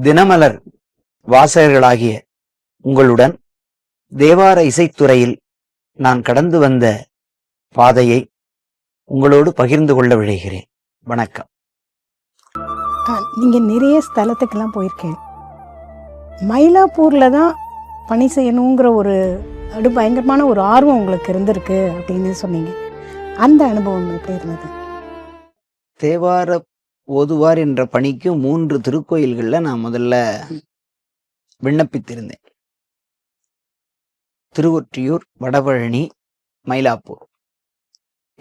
தினமலர் வாசகர்களாகிய உங்களுடன் தேவார இசைத்துறையில் நான் கடந்து வந்த பாதையை உங்களோடு பகிர்ந்து கொள்ள விழைகிறேன். வணக்கம். நீங்க நிறைய ஸ்தலத்துக்கெல்லாம் போயிருக்கேன். மயிலாப்பூர்ல தான் பணி செய்யணுங்கிற ஒரு பயங்கரமான ஒரு ஆர்வம் உங்களுக்கு இருந்திருக்கு அப்படின்னு சொன்னீங்க. அந்த அனுபவம் எப்படி இருந்தது? தேவார ஓதுவார் என்ற பணிக்கு 3 திருக்கோயில்கள்ல நான் முதல்ல விண்ணப்பித்திருந்தேன். திருவொற்றியூர், வடபழனி, மயிலாப்பூர்.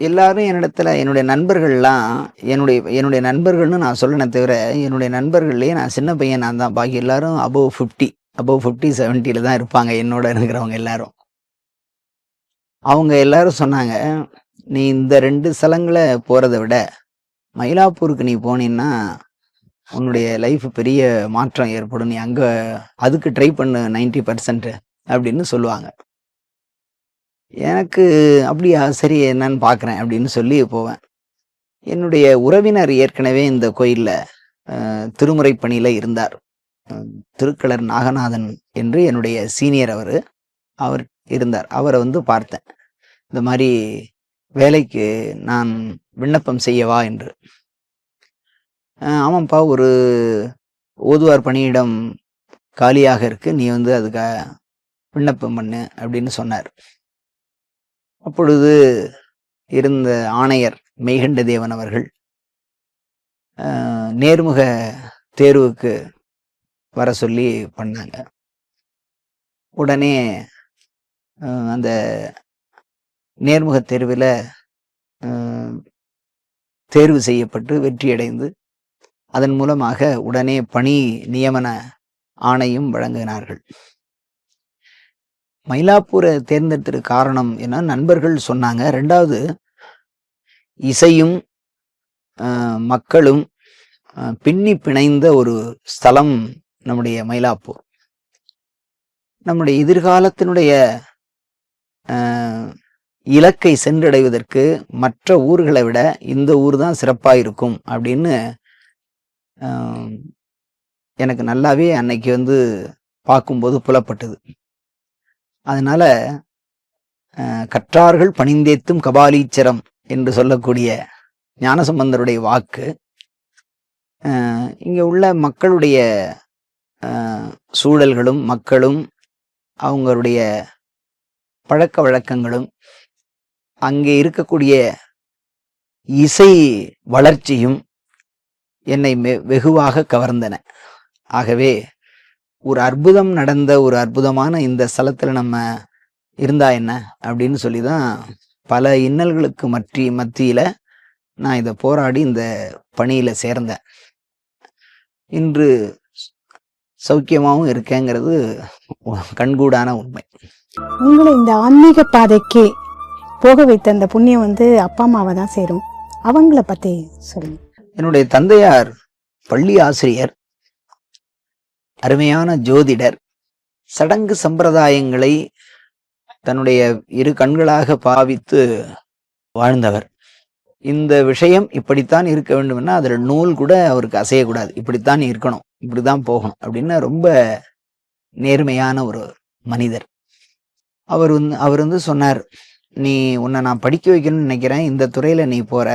எல்லாரும் என்னிடத்துல என்னுடைய நண்பர்கள்லாம் என்னுடைய நண்பர்கள்னு நான் சொல்லணே தவிர என்னுடைய நண்பர்கள்லேயே நான் சின்ன பையன் நான் தான். பாக்கி எல்லாரும் அபவ் 50 70 தான் இருப்பாங்க என்னோட இருக்கிறவங்க எல்லாரும். அவங்க எல்லாரும் சொன்னாங்க, நீ இந்த 2 ஸ்தலங்களை போறதை விட மயிலாப்பூருக்கு நீ போனீன்னா உன்னுடைய லைஃப் பெரிய மாற்றம் ஏற்படும், நீ அங்கே அதுக்கு ட்ரை பண்ணு 90% அப்படின்னு சொல்லுவாங்க. எனக்கு அப்படியா, சரி என்னன்னு பார்க்குறேன் அப்படின்னு சொல்லி போவேன். என்னுடைய உறவினர் ஏற்கனவே இந்த கோயிலில் திருமுறை பணியில் இருந்தார். திருக்களர் நாகநாதன் என்று என்னுடைய சீனியர் அவர் இருந்தார். அவரை பார்த்தேன். இந்த மாதிரி வேலைக்கு நான் விண்ணப்பம் செய்யவா என்று. ஆமாம்ப்பா, ஒரு ஓதுவார் பணியிடம் காலியாக இருக்கு, நீ அதுக்கு விண்ணப்பம் பண்ணு அப்படின்னு சொன்னார். அப்பொழுது இருந்த ஆணையர் மெய்கண்ட தேவன் அவர்கள் நேர்முக தேர்வுக்கு வர சொல்லி பண்ணாங்க. உடனே அந்த நேர்முக தேர்வில் தேர்வு செய்யப்பட்டு வெற்றியடைந்து அதன் மூலமாக உடனே பணி நியமன ஆணையும் வழங்கினார்கள். மயிலாப்பூரை தேர்ந்தெடுத்த காரணம் என்ன, நண்பர்கள் சொன்னாங்க. 2வது, இசையும் மக்களும் பின்னி பிணைந்த ஒரு ஸ்தலம் நம்முடைய மயிலாப்பூர். நம்முடைய எதிர்காலத்தினுடைய இலக்கை சென்றடைவதற்கு மற்ற ஊர்களை விட இந்த ஊர் தான் சிறப்பாக இருக்கும் அப்படின்னு எனக்கு நல்லாவே அன்னைக்கு பார்க்கும்போது புலப்பட்டது. அதனால கற்றார்கள் பணிந்தேத்தும் கபாலீச்சரம் என்று சொல்லக்கூடிய ஞானசம்பந்தருடைய வாக்கு இங்கே உள்ள மக்களுடைய சூழல்களும் மக்களும் அவங்களுடைய பழக்க வழக்கங்களும் அங்கே இருக்கக்கூடிய இசை வளர்ச்சியும் என்னை வெகுவாக கவர்ந்தன. ஆகவே ஒரு அற்புதம் நடந்த ஒரு அற்புதமான இந்த ஸ்தலத்தில் நம்ம இருந்தா என்ன அப்படின்னு சொல்லி தான் பல இன்னல்களுக்கு மத்தியில் நான் இதை போராடி இந்த பணியில் சேர்ந்தேன். இன்று சௌக்கியமாகவும் இருக்கேங்கிறது கண்கூடான உண்மை. உங்களை இந்த ஆன்மீக பாதைக்கு போக வைத்த அந்த புண்ணியம் அப்பா அம்மாவை தான் சேரும். அவங்கள பற்றி சொல்லுங்க. என்னுடைய தந்தையார் பள்ளி ஆசிரியர், அருமையான ஜோதிடர், சடங்கு சம்பிரதாயங்களை தன்னுடைய 2 கண்களாக பாவித்து வாழ்ந்தவர். இந்த விஷயம் இப்படித்தான் இருக்க வேண்டும்னா அதில் நூல் கூட அவருக்கு அசையக்கூடாது, இப்படித்தான் இருக்கணும், இப்படிதான் போகணும் அப்படின்னு ரொம்ப நேர்மையான ஒரு மனிதர். அவர் சொன்னார், நீ உன்னை நான் படிக்க வைக்கணும்னு நினைக்கிறேன், இந்த துறையில் நீ போகிற,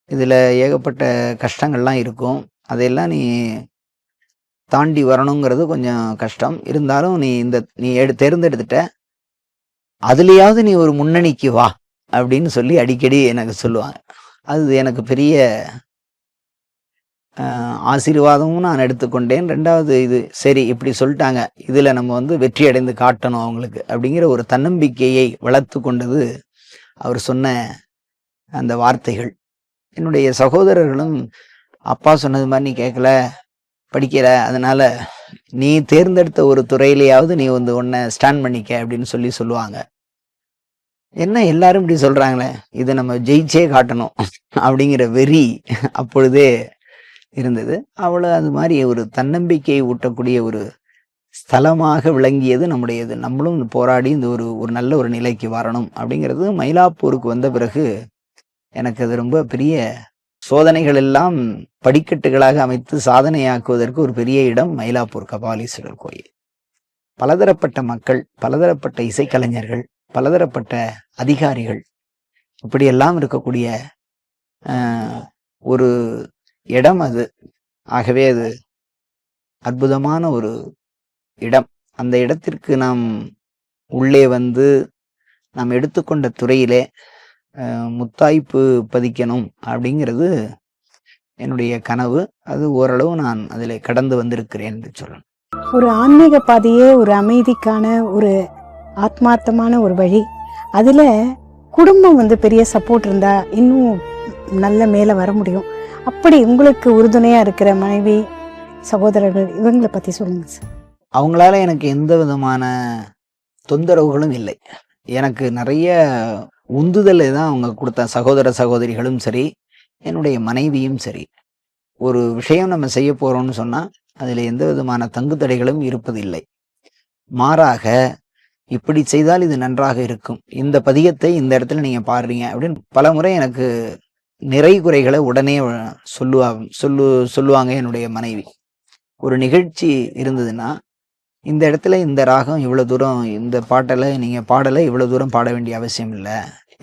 இதில் ஏகப்பட்ட கஷ்டங்கள்லாம் இருக்கும், அதையெல்லாம் நீ தாண்டி வரணுங்கிறது கொஞ்சம் கஷ்டம், இருந்தாலும் நீ தேர்ந்தெடுத்துட்ட, அதுலேயாவது நீ ஒரு முன்னணிக்கு வா அப்படின்னு சொல்லி அடிக்கடி எனக்கு சொல்லுவாங்க. அது எனக்கு பெரிய ஆசீர்வாதமும் நான் எடுத்துக்கொண்டேன். 2வது, இது சரி இப்படி சொல்லிட்டாங்க, இதில் நம்ம வெற்றி அடைந்து காட்டணும் அவங்களுக்கு அப்படிங்கிற ஒரு தன்னம்பிக்கையை வளர்த்து கொண்டது அவர் சொன்ன அந்த வார்த்தைகள். என்னுடைய சகோதரர்களும் அப்பா சொன்னது மாதிரி நீ கேட்கல, படிக்கிற, அதனால நீ தேர்ந்தெடுத்த ஒரு துறையிலேயாவது நீ உன்னை ஸ்டாண்ட் பண்ணிக்க அப்படின்னு சொல்லுவாங்க. என்ன எல்லாரும் இப்படி சொல்றாங்களே, இதை நம்ம ஜெயிச்சே காட்டணும் அப்படிங்கிற வெறி அப்பொழுதே இருந்தது. அது மாதிரி ஒரு தன்னம்பிக்கையை ஊட்டக்கூடிய ஒரு ஸ்தலமாக விளங்கியது நம்முடையது. நம்மளும் போராடி இந்த ஒரு நல்ல ஒரு நிலைக்கு வரணும் அப்படிங்கிறது மயிலாப்பூருக்கு வந்த பிறகு எனக்கு அது ரொம்ப பெரிய சோதனைகள் எல்லாம் படிக்கட்டுகளாக அமைத்து சாதனையாக்குவதற்கு ஒரு பெரிய இடம் மயிலாப்பூர் கபாலீஸ்வரர் கோயில். பலதரப்பட்ட மக்கள், பலதரப்பட்ட இசைக்கலைஞர்கள், பலதரப்பட்ட அதிகாரிகள், இப்படியெல்லாம் இருக்கக்கூடிய ஒரு இடம் அது. ஆகவே அது அற்புதமான ஒரு இடம். அந்த இடத்திற்கு நாம் உள்ளே வந்து நாம் எடுத்துக்கொண்ட துறையிலே முத்தாய்ப்பு பதிக்கணும் அப்படிங்கிறது என்னுடைய கனவு. அது ஓரளவு நான் அதில் கடந்து வந்திருக்கிறேன் என்று சொல்லணும். ஒரு ஆன்மீக பாதையே ஒரு அமைதிக்கான ஒரு ஆத்மார்த்தமான ஒரு வழி. அதில் குடும்பம் வந்து பெரிய சப்போர்ட் இருந்தால் இன்னும் நல்ல மேலே வர முடியும். அப்படி உங்களுக்கு உறுதுணையாக இருக்கிற மனைவி, சகோதரர்கள், இவங்களை பற்றி சொல்லுங்கள் சார். அவங்களால எனக்கு எந்த விதமான தொந்தரவுகளும் இல்லை. எனக்கு நிறைய உந்துதலை தான் அவங்க கொடுத்த சகோதர சகோதரிகளும் சரி, என்னுடைய மனைவியும் சரி. ஒரு விஷயம் நம்ம செய்ய போகிறோம்னு சொன்னால் அதில் எந்த விதமான தங்கு தடைகளும் இருப்பதில்லை. மாறாக இப்படி செய்தால் இது நன்றாக இருக்கும், இந்த பதியத்தை இந்த இடத்துல நீங்கள் பாடுறீங்க அப்படின்னு பல முறை எனக்கு நிறை குறைகளை உடனே சொல்லுவாங்க என்னுடைய மனைவி. ஒரு நிகழ்ச்சி இருந்ததுன்னா, இந்த இடத்துல இந்த ராகம் இவ்வளோ தூரம், இந்த பாட்டலை நீங்கள் பாடலை இவ்வளோ தூரம் பாட வேண்டிய அவசியம் இல்லை,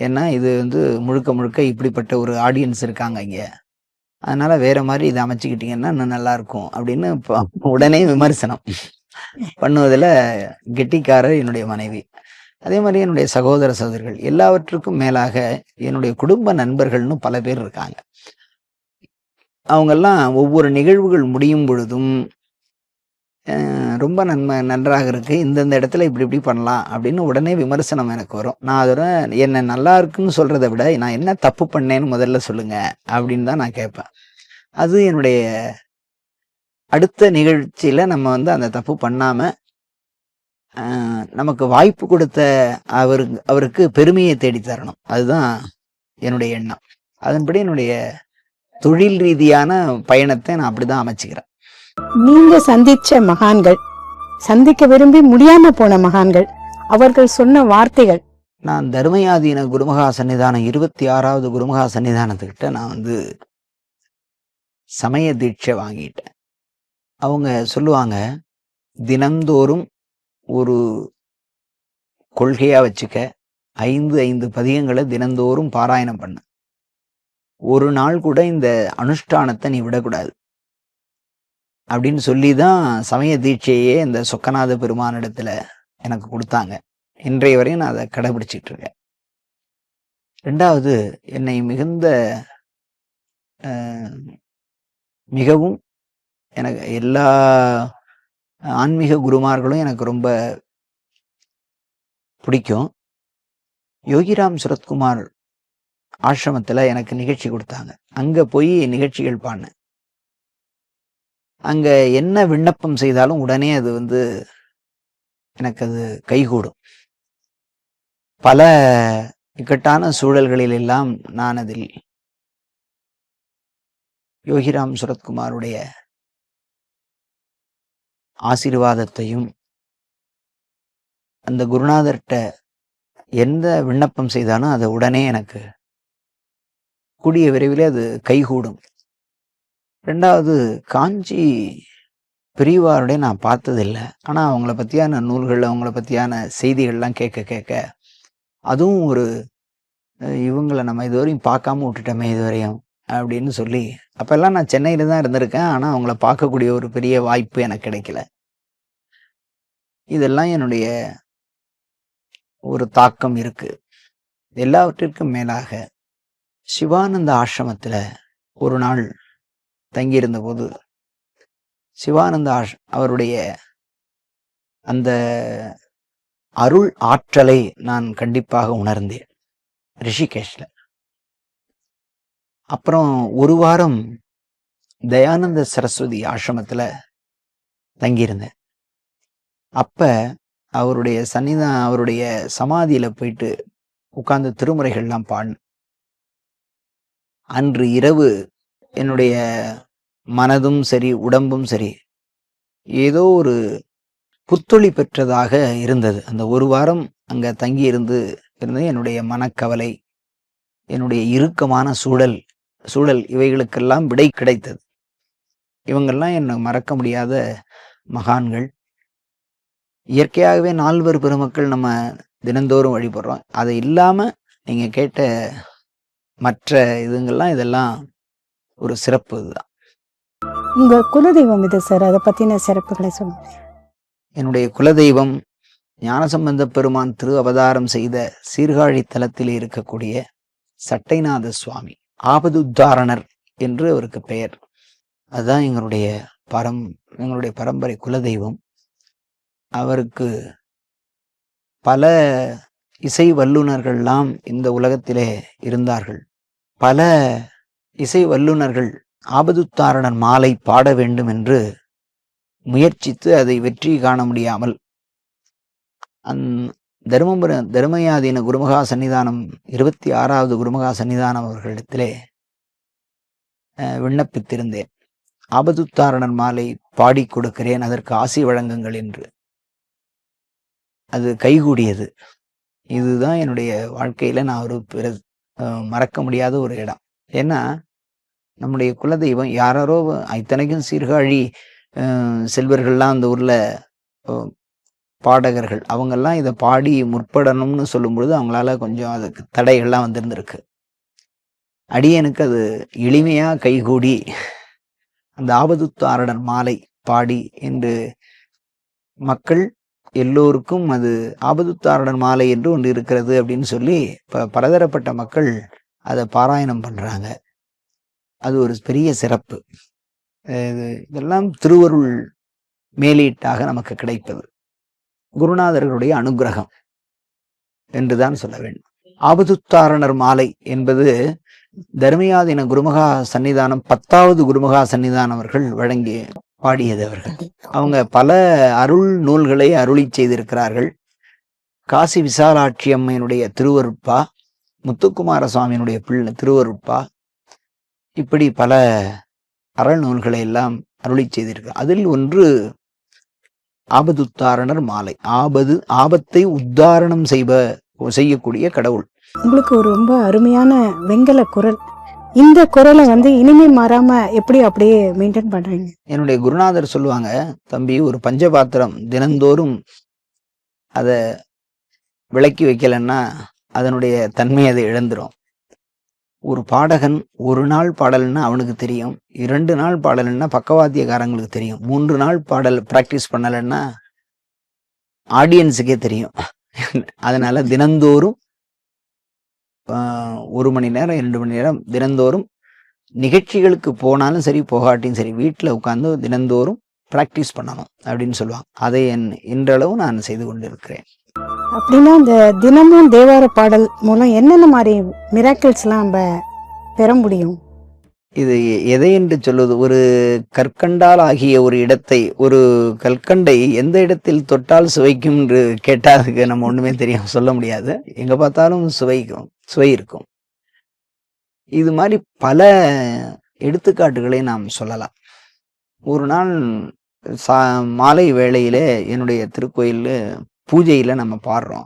ஏன்னா இது வந்து முழுக்க முழுக்க இப்படிப்பட்ட ஒரு ஆடியன்ஸ் இருக்காங்க இங்கே, அதனால வேற மாதிரி இதை அமைச்சுக்கிட்டீங்கன்னா இன்னும் நல்லா இருக்கும் அப்படின்னு உடனே விமர்சனம் பண்ணுவதில் கெட்டிக்காரர் என்னுடைய மனைவி. அதே மாதிரி என்னுடைய சகோதர சகோதரிகள், எல்லாவற்றுக்கும் மேலாக என்னுடைய குடும்ப நண்பர்கள்னு பல பேர் இருக்காங்க. அவங்கெல்லாம் ஒவ்வொரு நிகழ்வுகள் முடியும் பொழுதும் ரொம்ப நன்றாக இருக்கு, இந்தந்த இடத்துல இப்படி இப்படி பண்ணலாம் அப்படின்னு உடனே விமர்சனம் எனக்கு வரும். நான் அதோட என்ன நல்லா இருக்குன்னு சொல்றதை விட நான் என்ன தப்பு பண்ணேன்னு முதல்ல சொல்லுங்க அப்படின்னு தான் நான் கேட்பேன். அது என்னுடைய அடுத்த நிகழ்ச்சியில நம்ம வந்து அந்த தப்பு பண்ணாம நமக்கு வாய்ப்பு கொடுத்த அவருக்கு பெருமையை தேடி தரணும். அதுதான் என்னுடைய எண்ணம். அதன்படி என்னுடைய தொழில் ரீதியான பயணத்தை நான் அப்படிதான் அமைச்சுக்கிறேன். நீங்க சந்திச்ச மகான்கள், சந்திக்க விரும்பி முடியாம போன மகான்கள், அவர்கள் சொன்ன வார்த்தைகள். நான் தர்மயாதீன குருமகா சன்னிதானம் 26வது குருமகா சன்னிதானத்துக்கிட்ட நான் வந்து சமய தீட்சை வாங்கிட்டேன். அவங்க சொல்லுவாங்க, தினந்தோறும் ஒரு கொள்கையா வச்சுக்க, 5 பதியங்களை தினந்தோறும் பாராயணம் பண்ணு, ஒரு நாள் கூட இந்த அனுஷ்டானத்தை நீ விடக்கூடாது அப்படின்னு சொல்லி தான் சமய தீட்சையே இந்த சொக்கநாத பெருமானிடத்துல எனக்கு கொடுத்தாங்க. இன்றைய வரையும் நான் அதை கடைபிடிச்சிட்டு இருக்கேன். 2வது, என்னை மிகவும் எனக்கு எல்லா ஆன்மீக குருமார்களும் எனக்கு ரொம்ப பிடிக்கும். யோகிராம் சுரத்குமார் ஆசிரமத்தில் எனக்கு நிகழ்ச்சி கொடுத்தாங்க. அங்கே போய் நிகழ்ச்சிகள் பாடினேன். அங்கே என்ன விண்ணப்பம் செய்தாலும் உடனே அது வந்து எனக்கு அது கைகூடும். பல இக்கட்டான சூழல்களில் எல்லாம் நான் அதில் யோகிராம் சுரத்குமாருடைய ஆசீர்வாதத்தையும், அந்த குருநாதர்கிட்ட எந்த விண்ணப்பம் செய்தாலும் அதை உடனே எனக்கு கூடிய விரைவில் அது கைகூடும். 2வது, காஞ்சி பெரியவாருடைய நான் பார்த்ததில்லை. ஆனால் அவங்கள பற்றியான நூல்கள், அவங்கள பற்றியான செய்திகள்லாம் கேட்க அதுவும் ஒரு இவங்களை நம்ம இதுவரையும் பார்க்காம விட்டுட்டோமே இதுவரையும் அப்படின்னு சொல்லி, அப்பெல்லாம் நான் சென்னையில தான் இருந்திருக்கேன். ஆனால் அவங்கள பார்க்கக்கூடிய ஒரு பெரிய வாய்ப்பு எனக்கு கிடைக்கல. இதெல்லாம் என்னுடைய ஒரு தாக்கம் இருக்கு. எல்லாவற்றிற்கும் மேலாக சிவானந்த ஆசிரமத்துல ஒரு நாள் தங்கியிருந்த போது, சிவானந்த அவருடைய அந்த அருள் ஆற்றலை நான் கண்டிப்பாக உணர்ந்தேன் ரிஷிகேஷ்ல. அப்புறம் ஒரு வாரம் தயானந்த சரஸ்வதி ஆசிரமத்துல தங்கியிருந்தேன். அப்ப அவருடைய அவருடைய சமாதியில போயிட்டு உட்கார்ந்து திருமுறைகள்லாம் பாடினேன். அன்று இரவு என்னுடைய மனதும் சரி உடம்பும் சரி ஏதோ ஒரு புத்தொளி பெற்றதாக இருந்தது. அந்த ஒரு வாரம் அங்க தங்கி இருந்து என்னுடைய மனக்கவலை, என்னுடைய இறுக்கமான சூழல் சூழல் இவைகளுக்கெல்லாம் விடை கிடைத்தது. இவங்கெல்லாம் என்ன மறக்க முடியாத மகான்கள். இயற்கையாகவே நால்வர் பெருமக்கள் நம்ம தினந்தோறும் வழிபடுறோம். அது இல்லாம நீங்க கேட்ட மற்ற இதெல்லாம் ஒரு சிறப்பு இதுதான். உங்க குலதெய்வம் இது சார், அதை பத்தின சிறப்புகளை சொல்லுங்க. என்னுடைய குலதெய்வம் ஞானசம்பந்த பெருமான் திரு அவதாரம் செய்த சீர்காழி தலத்தில் இருக்கக்கூடிய சட்டைநாத சுவாமி ஆபதுத்தாரணர் என்று அவருக்கு பெயர். அதுதான் எங்களுடைய பரம்பரை குலதெய்வம். அவருக்கு பல இசை வல்லுநர்கள்லாம் இந்த உலகத்திலே இருந்தார்கள். பல இசை வல்லுநர்கள் ஆபதுத்தாரணர் மாலை பாட வேண்டும் என்று முயற்சித்து அதை வெற்றி காண முடியாமல் தருமயாதீன குருமகா சன்னிதானம் 26வது குருமகா சன்னிதானம் அவர்களிடத்திலே விண்ணப்பித்திருந்தேன். ஆபதுத்தாரணர் மாலை பாடி கொடுக்கிறேன், அதற்கு ஆசி வழங்குங்கள் என்று. அது கைகூடியது. இதுதான் என்னுடைய வாழ்க்கையில நான் ஒரு மறக்க முடியாத ஒரு இடம். ஏன்னா நம்முடைய குலதெய்வம் யாரோ இத்தனைக்கும் சீர்காழி செல்வர்கள்லாம் அந்த ஊர்ல பாடகர்கள் அவங்கெல்லாம் இதை பாடி முற்படணும்னு சொல்லும் பொழுது அவங்களால கொஞ்சம் அதுக்கு தடைகள்லாம் வந்திருந்திருக்கு. அடியனுக்கு அது எளிமையா கைகூடி அந்த ஆபதுத்தாரணர் மாலை பாடி என்று மக்கள் எல்லோருக்கும் அது ஆபதுத்தாரணர் மாலை என்று ஒன்று இருக்கிறது அப்படின்னு சொல்லி பலதரப்பட்ட மக்கள் அதை பாராயணம் பண்றாங்க. அது ஒரு பெரிய சிறப்பு. இதெல்லாம் திருவருள் மேலீட்டாக நமக்கு கிடைப்பது, குருநாதர்களுடைய அனுகிரகம் என்றுதான் சொல்ல வேண்டும். ஆபதுத்தாரணர் மாலை என்பது தர்மயாதீன குருமகா சன்னிதானம் 10வது குருமகா சன்னிதானம் அவர்கள் வழங்கி பாடியது. அவங்க பல அருள் நூல்களை அருளி செய்திருக்கிறார்கள். காசி விசாலாட்சி அம்மையினுடைய திருவருட்பா, முத்துக்குமார சுவாமியினுடைய திருவருட்பா, இப்படி பல அறநூல்களை நூல்களை எல்லாம் அருளி செய்திருக்கிறார். அதில் ஒன்று ஆபதுத்தாரணர் மாலை. ஆபத்தை உத்தாரணம் செய்யக்கூடிய கடவுள். உங்களுக்கு ஒரு ரொம்ப அருமையான வெங்கல குரல். இந்த குரலை இனிமே மாறாம எப்படி அப்படியே மெயின்டைன் பண்றீங்க? என்னுடைய குருநாதர் சொல்லுவாங்க, தம்பி, ஒரு பஞ்சபாத்திரம் தினந்தோறும் அதை விளக்கி வைக்கலன்னா அதனுடைய தன்மை அதை இழந்துரும். ஒரு பாடகன் ஒரு நாள் பாடல்னா அவனுக்கு தெரியும், 2 நாள் பாடல்னா பக்கவாத்தியக்காரங்களுக்கு தெரியும், 3 நாள் பாடல் பிராக்டிஸ் பண்ணலைன்னா ஆடியன்ஸுக்கே தெரியும். அதனால தினந்தோறும் 1 மணி நேரம் 2 மணி நேரம் தினந்தோறும் நிகழ்ச்சிகளுக்கு போனாலும் சரி போகாட்டியும் சரி வீட்டில் உட்கார்ந்து தினந்தோறும் பிராக்டிஸ் பண்ணணும் அப்படின்னு சொல்லுவாங்க. அதை இன்றளவு நான் செய்து கொண்டிருக்கிறேன். அப்படின்னா இந்த தினமும் தேவார பாடல் மூலம் என்னென்ன மாதிரி மிராக்கிள்ஸ்லாம் நம்ம பெற முடியும்? இது எதை என்று சொல்வது? ஒரு கற்கண்டால் ஆகிய ஒரு இடத்தை, ஒரு கற்கண்டை எந்த இடத்தில் தொட்டால் சுவைக்கும் என்று கேட்டால் அதுக்கு நம்ம ஒண்ணுமே தெரியும், சொல்ல முடியாது. எங்க பார்த்தாலும் சுவை இருக்கும். இது மாதிரி பல எடுத்துக்காட்டுகளை நாம் சொல்லலாம். ஒரு நாள் மாலை வேளையிலே என்னுடைய திருக்கோயில்ல பூஜையில நம்ம பாடுறோம்.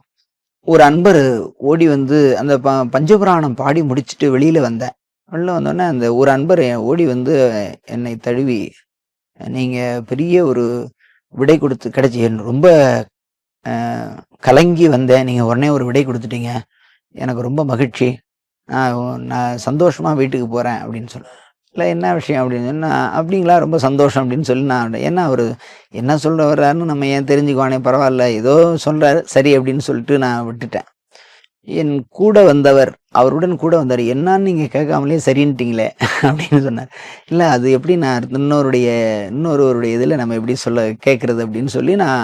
ஒரு அன்பர் ஓடி வந்து அந்த பஞ்சபுராணம் பாடி முடிச்சுட்டு வெளியில வந்தோடனே அந்த ஒரு அன்பர் ஓடி வந்து என்னை தழுவி, நீங்க பெரிய ஒரு விடை கொடுத்து கிடைச்சி, ரொம்ப கலங்கி வந்தேன், நீங்க உடனே ஒரு விடை கொடுத்துட்டீங்க, எனக்கு ரொம்ப மகிழ்ச்சி, நான் சந்தோஷமா வீட்டுக்கு போறேன் அப்படின்னு சொன்னேன். இல்லை என்ன விஷயம் அப்படின்னு சொன்னா, அப்படிங்களா, ரொம்ப சந்தோஷம் அப்படின்னு சொல்லி நான், ஏன்னா அவர் என்ன சொல்ற வர்றாருன்னு நம்ம ஏன் தெரிஞ்சுக்குவானே, பரவாயில்ல ஏதோ சொல்றாரு சரி அப்படின்னு சொல்லிட்டு நான் விட்டுட்டேன். என் கூட வந்தவர், அவருடன் கூட வந்தார், என்னன்னு நீங்க கேட்காமலே சரின்ட்டீங்களே அப்படின்னு சொன்னார். இல்லை அது எப்படி நான் இன்னொருவருடைய இதில் நம்ம எப்படி கேட்கறது அப்படின்னு சொல்லி நான்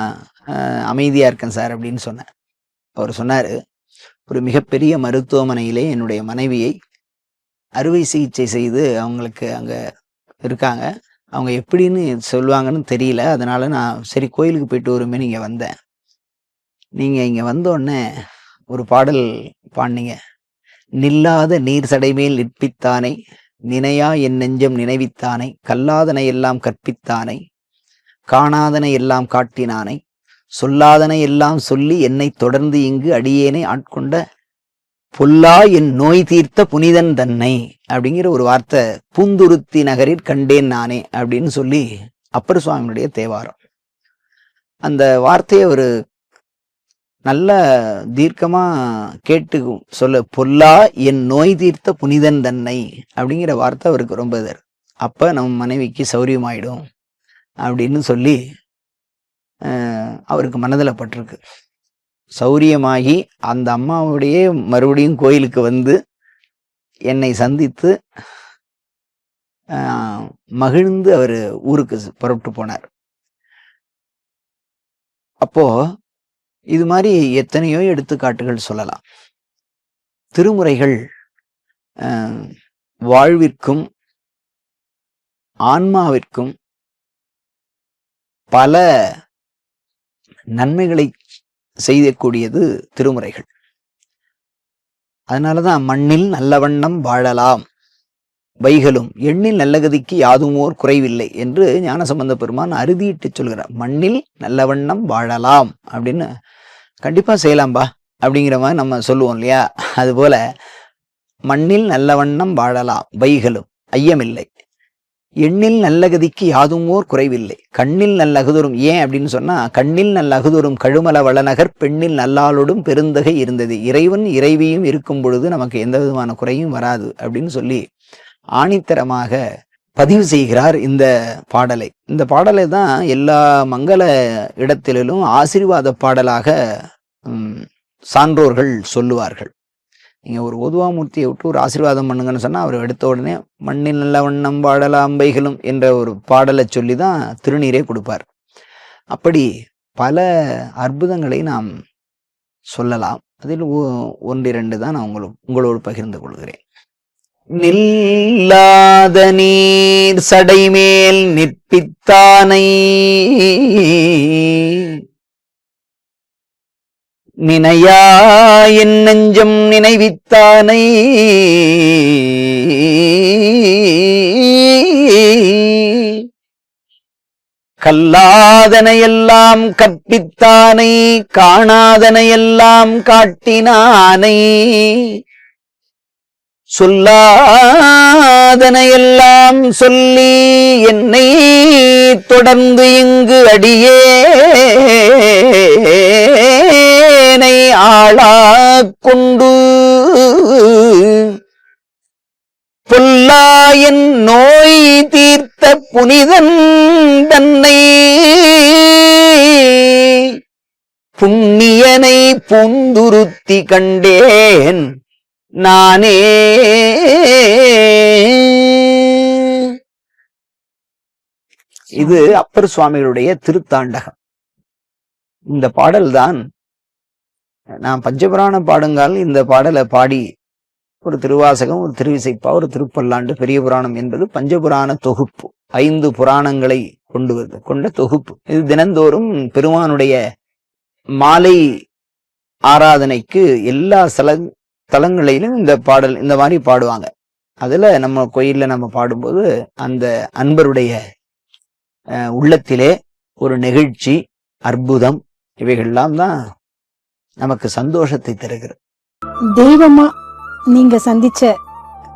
அமைதியா இருக்கேன் சார் அப்படின்னு சொன்னேன். அவர் சொன்னாரு, ஒரு மிகப்பெரிய மருத்துவமனையிலே என்னுடைய மனைவியை அறுவை சிகிச்சை செய்து அவங்களுக்கு அங்க இருக்காங்க, அவங்க எப்படின்னு சொல்லுவாங்கன்னு தெரியல, அதனால நான் சரி கோயிலுக்கு போயிட்டு வருமே நீங்க வந்தேன், நீங்க இங்க வந்தோடனே ஒரு பாடல் பாடினீங்க, நில்லாத நீர் சடைமேல் நிற்பித்தானை, நினையா என் நெஞ்சம் நினைவித்தானை, கல்லாதனை எல்லாம் கற்பித்தானை, காணாதனை எல்லாம் காட்டினானை, சொல்லாதனை எல்லாம் சொல்லி என்னை தொடர்ந்து இங்கு அடியேனை ஆட்கொண்ட பொல்லா என் நோய் தீர்த்த புனிதன் தன்னை அப்படிங்கிற ஒரு வார்த்தை, பூந்துருத்தி நகரில் கண்டேன் நானே அப்படின்னு சொல்லி அப்பர் சுவாமியுடைய தேவாரம். அந்த வார்த்தையை ஒரு நல்ல தீர்க்கமா கேட்டு சொல்ல, பொல்லா என் நோய் தீர்த்த புனிதன் தன்னை அப்படிங்கிற வார்த்தை அவருக்கு ரொம்ப இது. அப்ப நம்ம மனைவிக்கு சௌரியமாயிடும் அப்படின்னு சொல்லி அவருக்கு மனதில் பட்டிருக்கு. சௌரியமாகி அந்த அம்மாவுடைய மறுபடியும் கோயிலுக்கு வந்து என்னை சந்தித்து மகிழ்ந்து அவர் ஊருக்கு புறப்பட்டு போனார். அப்போ இது மாதிரி எத்தனையோ எடுத்துக்காட்டுகள் சொல்லலாம். திருமுறைகள் வாழ்விற்கும் ஆன்மாவிற்கும் பல நன்மைகளை செய்யக்கூடியது திருமுறைகள். அதனாலதான் மண்ணில் நல்ல வண்ணம் வாழலாம் வைகளும் எண்ணில் நல்லகதிக்கு யாதுமோர் குறைவில்லை என்று ஞானசம்பந்த பெருமான் அறுதியிட்டு சொல்கிறார். மண்ணில் நல்ல வண்ணம் வாழலாம் அப்படின்னு கண்டிப்பா செய்யலாம்பா அப்படிங்கிற மாதிரி நம்ம சொல்லுவோம் இல்லையா? அதுபோல மண்ணில் நல்ல வண்ணம் வாழலாம் வைகளும் ஐயமில்லை, எண்ணில் நல்லகதிக்கு யாதுமோர் குறைவில்லை, கண்ணில் நல்லகுதொரும். ஏன் அப்படின்னு சொன்னா, கண்ணில் நல்லகுதொரும் கழுமல வளநகர் பெண்ணில் நல்லாளோடும் பெருந்தகை இருந்தது. இறைவன் இறைவியும் இருக்கும் பொழுது நமக்கு எந்த விதமான குறையும் வராது அப்படின்னு சொல்லி ஆணித்தரமாக பதிவு செய்கிறார் இந்த பாடலை. இந்த பாடலை தான் எல்லா மங்கள இடத்திலும் ஆசீர்வாத பாடலாக சான்றோர்கள் சொல்லுவார்கள். நீங்க ஒரு ஓதுவாமூர்த்தியை விட்டு ஒரு ஆசீர்வாதம் பண்ணுங்கன்னு சொன்னா அவர் எடுத்த உடனே மண்ணில் நல்ல வண்ணம் வாழலாம் வைகளும் என்ற ஒரு பாடலை சொல்லி தான் திருநீரே கொடுப்பார். அப்படி பல அற்புதங்களை நாம் சொல்லலாம். அதில் ஒன்றிரண்டு தான் நான் உங்களோடு பகிர்ந்து கொள்கிறேன். நில்லாத நீர் சடைமேல் நிற்பித்தானை நினையா என் நெஞ்சம் நினைவித்தானை கல்லாதனையெல்லாம் கற்பித்தானை காணாதனையெல்லாம் காட்டினானை சொல்லாதனையெல்லாம் சொல்லி என்னை தொடர்ந்து இங்கு அடியேனை ஆளாக் கொண்டு பொல்லாயன் நோய் தீர்த்த புனிதன் தன்னை புண்ணியனை பூந்துருத்தி கண்டேன் நானே. இது அப்பர் சுவாமிகளுடைய திருத்தாண்டகம். இந்த பாடல் தான் நான் பஞ்சபுராண பாடுங்கால் இந்த பாடலை பாடி ஒரு திருவாசகம், ஒரு திருவிசைப்பா, ஒரு திருப்பல்லாண்டு, பெரிய புராணம் என்பது பஞ்சபுராண தொகுப்பு. 5 புராணங்களை கொண்ட தொகுப்பு. இது தினந்தோறும் பெருமானுடைய மாலை ஆராதனைக்கு எல்லா தலங்களிலும் இந்த பாடல் இந்த மாதிரி பாடுவாங்க. அதுல நம்ம கோயில்ல நம்ம பாடும்போது அந்த அன்பருடைய உள்ளத்திலே ஒரு நெகிழ்ச்சி, அற்புதம், இவைகள்லாம் தான் நமக்கு சந்தோஷத்தை தருகிறது. தெய்வமா நீங்க சந்திச்ச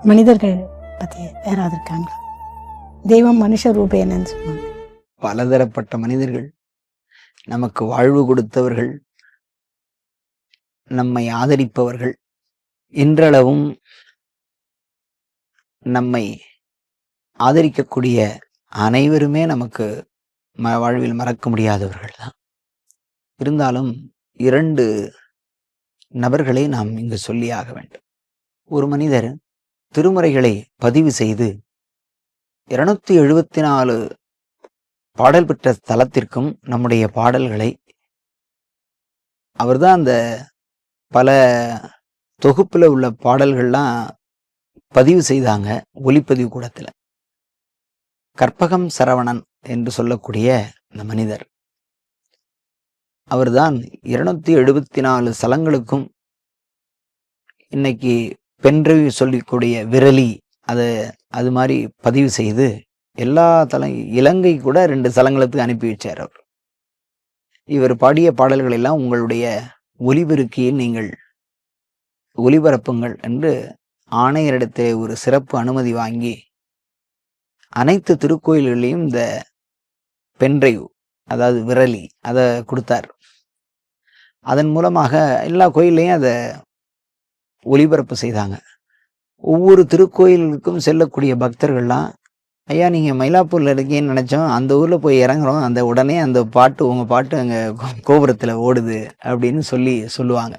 மனிதர்கள் பத்தி யாராவது இருக்காங்க? தெய்வம் மனுஷ ரூபம் என்னன்னு சொல்லுவாங்க. பலதரப்பட்ட மனிதர்கள், நமக்கு வாழ்வு கொடுத்தவர்கள், நம்மை ஆதரிப்பவர்கள், இன்றளவும் நம்மை ஆதரிக்கக்கூடிய அனைவருமே நமக்கு வாழ்வில் மறக்க முடியாதவர்கள் தான். இருந்தாலும் 2 நபர்களை நாம் இங்கு சொல்லியாக வேண்டும். ஒரு மனிதர் திருமுறைகளை பதிவு செய்து 274 பாடல் பெற்ற தலத்திற்கும் நம்முடைய பாடல்களை அவர்தான் அந்த பல தொகுப்புல உள்ள பாடல்கள்லாம் பதிவு செய்தாங்க ஒலிப்பதிவு கூடத்துல. கற்பகம் சரவணன் என்று சொல்லக்கூடிய அந்த மனிதர், அவர்தான் 274 ஸ்தலங்களுக்கும் இன்னைக்கு பென்ட்ரைவ் சொல்லிக்கூடிய விரலி அது மாதிரி பதிவு செய்து எல்லா இலங்கை கூட 2 ஸ்தலங்களுக்கு அனுப்பி வச்சார் அவர். இவர் பாடிய பாடல்கள் எல்லாம் உங்களுடைய ஒலிபெருக்கியில் நீங்கள் ஒளிபரப்புங்கள் என்று ஆணையரிடத்திலே ஒரு சிறப்பு அனுமதி வாங்கி அனைத்து திருக்கோயில்களையும் இந்த பென்ட்ரைவ், அதாவது விரலி, அதை கொடுத்தார். அதன் மூலமாக எல்லா கோயில்லையும் அதை ஒளிபரப்பு செய்தாங்க. ஒவ்வொரு திருக்கோயிலுக்கும் செல்லக்கூடிய பக்தர்கள்லாம், ஐயா நீங்கள் மயிலாப்பூரில் இருக்கீங்கன்னு நினச்சோம், அந்த ஊரில் போய் இறங்குறோம், அந்த உடனே அந்த பாட்டு, உங்கள் பாட்டு அங்கே கோபுரத்தில் ஓடுது அப்படின்னு சொல்லுவாங்க.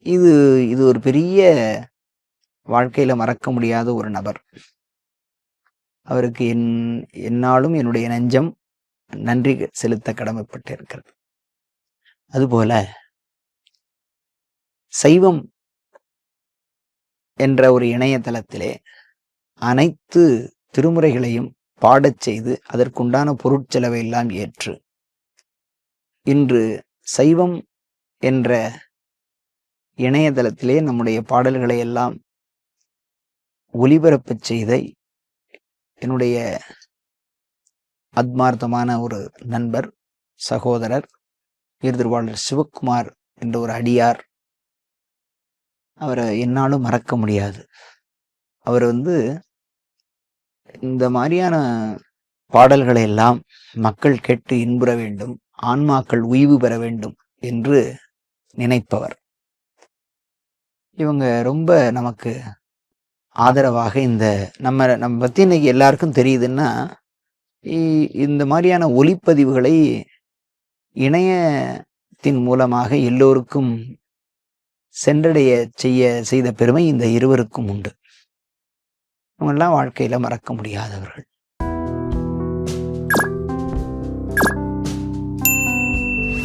இது இது ஒரு பெரிய வாழ்க்கையில் மறக்க முடியாத ஒரு நபர். அவருக்கு என்னாலும் என்னுடைய நெஞ்சம் நன்றி செலுத்த கடமைப்பட்டு இருக்கிறது. அதுபோல சைவம் என்ற ஒரு இணையதளத்திலே அனைத்து திருமுறைகளையும் பாடச் செய்து அதற்குண்டான பொருட்செலவை எல்லாம் ஏற்று இன்று சைவம் என்ற இணையதளத்திலே நம்முடைய பாடல்களை எல்லாம் ஒளிபரப்பு செய்த என்னுடைய ஆத்மார்த்தமான ஒரு நண்பர், சகோதரர் திருவாளர் சிவக்குமார் என்ற ஒரு அடியார். அவரை என்னாலும் மறக்க முடியாது. அவர் இந்த மாதிரியான பாடல்களை எல்லாம் மக்கள் கேட்டு இன்புற வேண்டும், ஆன்மாக்கள் உய்வு பெற வேண்டும் என்று நினைப்பவர். இவங்க ரொம்ப நமக்கு ஆதரவாக நம்ம பத்தி இன்னைக்கு எல்லாருக்கும் தெரியுதுன்னா, இந்த மாதிரியான ஒளிப்பதிவுகளை இணையத்தின் மூலமாக எல்லோருக்கும் சென்றடைய செய்த பெருமை இந்த இருவருக்கும் உண்டு. இவங்கெல்லாம் வாழ்க்கையில மறக்க முடியாதவர்கள்.